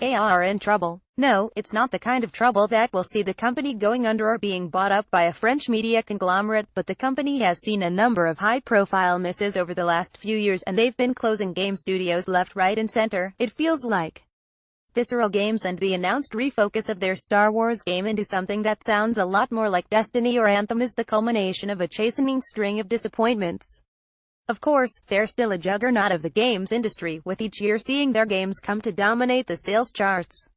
AI are in trouble. No, it's not the kind of trouble that will see the company going under or being bought up by a French media conglomerate, but the company has seen a number of high-profile misses over the last few years, and they've been closing game studios left, right, and center, it feels like. Visceral Games and the announced refocus of their Star Wars game into something that sounds a lot more like Destiny or Anthem is the culmination of a chastening string of disappointments. Of course, they're still a juggernaut of the games industry, with each year seeing their games come to dominate the sales charts.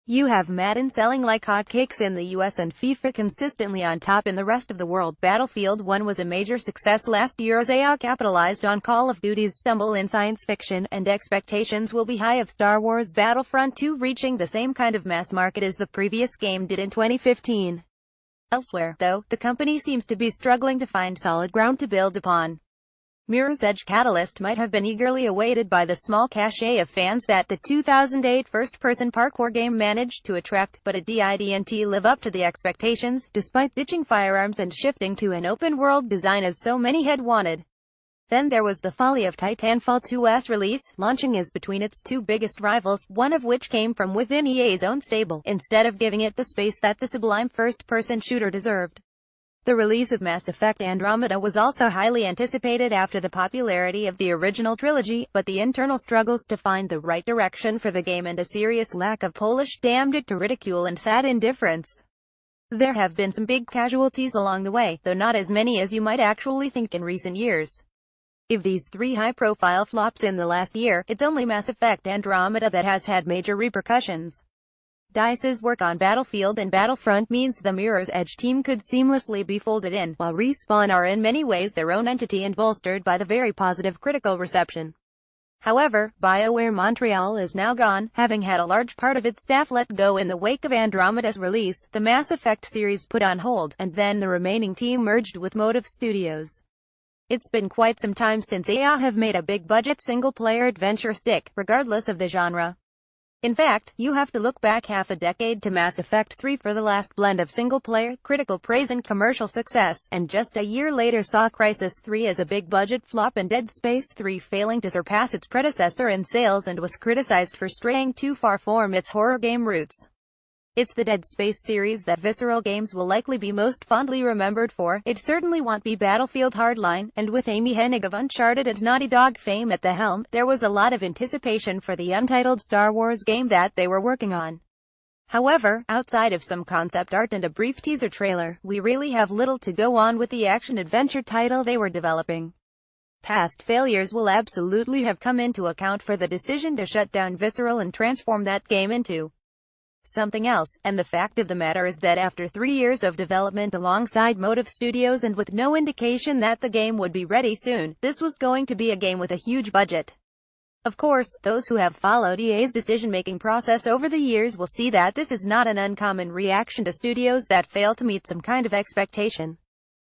You have Madden selling like hotcakes in the US and FIFA consistently on top in the rest of the world. Battlefield 1 was a major success last year as AI capitalized on Call of Duty's stumble in science fiction, and expectations will be high of Star Wars Battlefront 2 reaching the same kind of mass market as the previous game did in 2015. Elsewhere, though, the company seems to be struggling to find solid ground to build upon. Mirror's Edge Catalyst might have been eagerly awaited by the small cachet of fans that the 2008 first-person parkour game managed to attract, but it didn't live up to the expectations, despite ditching firearms and shifting to an open-world design as so many had wanted. Then there was the folly of Titanfall 2's release, launching as between its two biggest rivals, one of which came from within EA's own stable, instead of giving it the space that the sublime first-person shooter deserved. The release of Mass Effect Andromeda was also highly anticipated after the popularity of the original trilogy, but the internal struggles to find the right direction for the game and a serious lack of polish damned it to ridicule and sad indifference. There have been some big casualties along the way, though not as many as you might actually think in recent years. Of these three high-profile flops in the last year, it's only Mass Effect Andromeda that has had major repercussions. DICE's work on Battlefield and Battlefront means the Mirror's Edge team could seamlessly be folded in, while Respawn are in many ways their own entity and bolstered by the very positive critical reception. However, BioWare Montreal is now gone, having had a large part of its staff let go in the wake of Andromeda's release, the Mass Effect series put on hold, and then the remaining team merged with Motive Studios. It's been quite some time since EA have made a big-budget single-player adventure stick, regardless of the genre. In fact, you have to look back half a decade to Mass Effect 3 for the last blend of single-player, critical praise and commercial success, and just a year later saw Crysis 3 as a big-budget flop and Dead Space 3 failing to surpass its predecessor in sales and was criticized for straying too far from its horror game roots. It's the Dead Space series that Visceral Games will likely be most fondly remembered for. It certainly won't be Battlefield Hardline, and with Amy Hennig of Uncharted and Naughty Dog fame at the helm, there was a lot of anticipation for the untitled Star Wars game that they were working on. However, outside of some concept art and a brief teaser trailer, we really have little to go on with the action-adventure title they were developing. Past failures will absolutely have come into account for the decision to shut down Visceral and transform that game into something else, and the fact of the matter is that after 3 years of development alongside Motive Studios and with no indication that the game would be ready soon, this was going to be a game with a huge budget. Of course, those who have followed EA's decision-making process over the years will see that this is not an uncommon reaction to studios that fail to meet some kind of expectation.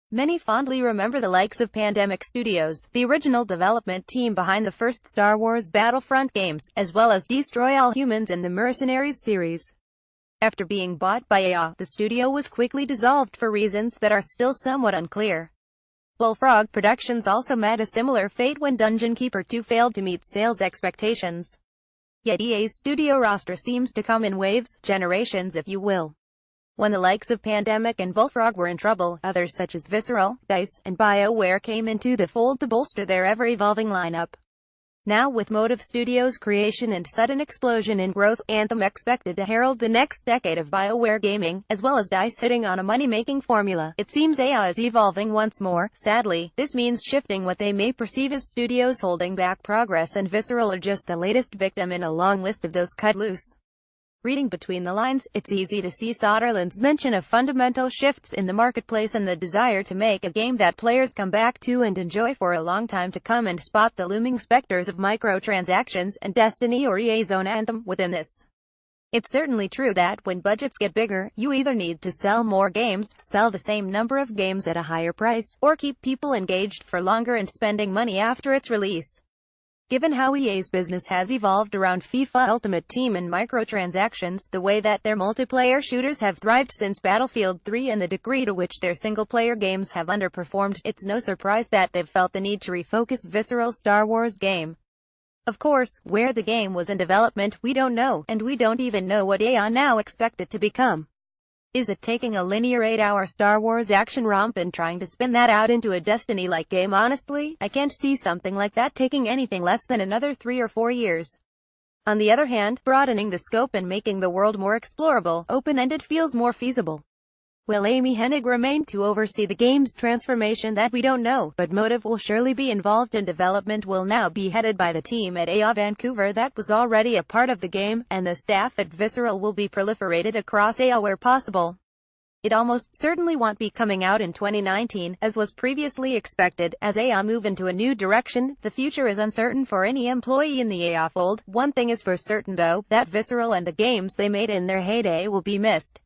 Many fondly remember the likes of Pandemic Studios, the original development team behind the first Star Wars Battlefront games, as well as Destroy All Humans and the Mercenaries series. After being bought by EA, the studio was quickly dissolved for reasons that are still somewhat unclear. Bullfrog Productions also met a similar fate when Dungeon Keeper 2 failed to meet sales expectations. Yet EA's studio roster seems to come in waves, generations if you will. When the likes of Pandemic and Bullfrog were in trouble, others such as Visceral, DICE, and BioWare came into the fold to bolster their ever-evolving lineup. Now with Motive Studios' creation and sudden explosion in growth, Anthem expected to herald the next decade of BioWare gaming, as well as DICE hitting on a money-making formula, it seems EA is evolving once more. Sadly, this means shifting what they may perceive as studios holding back progress, and Visceral are just the latest victim in a long list of those cut loose. Reading between the lines, it's easy to see Soderlund's mention of fundamental shifts in the marketplace and the desire to make a game that players come back to and enjoy for a long time to come, and spot the looming specters of microtransactions and Destiny or EA's own Anthem within this. It's certainly true that when budgets get bigger, you either need to sell more games, sell the same number of games at a higher price, or keep people engaged for longer and spending money after its release. Given how EA's business has evolved around FIFA Ultimate Team and microtransactions, the way that their multiplayer shooters have thrived since Battlefield 3 and the degree to which their single-player games have underperformed, it's no surprise that they've felt the need to refocus Visceral's Star Wars game. Of course, where the game was in development, we don't know, and we don't even know what EA now expect it to become. Is it taking a linear 8-hour Star Wars action romp and trying to spin that out into a Destiny-like game? Honestly, I can't see something like that taking anything less than another 3 or 4 years. On the other hand, broadening the scope and making the world more explorable, open-ended feels more feasible. Will Amy Hennig remain to oversee the game's transformation? That we don't know, but motive will surely be involved, and development will now be headed by the team at EA Vancouver that was already a part of the game, and the staff at Visceral will be proliferated across EA where possible. It almost certainly won't be coming out in 2019, as was previously expected. As EA move into a new direction, the future is uncertain for any employee in the EA fold. One thing is for certain though, that Visceral and the games they made in their heyday will be missed.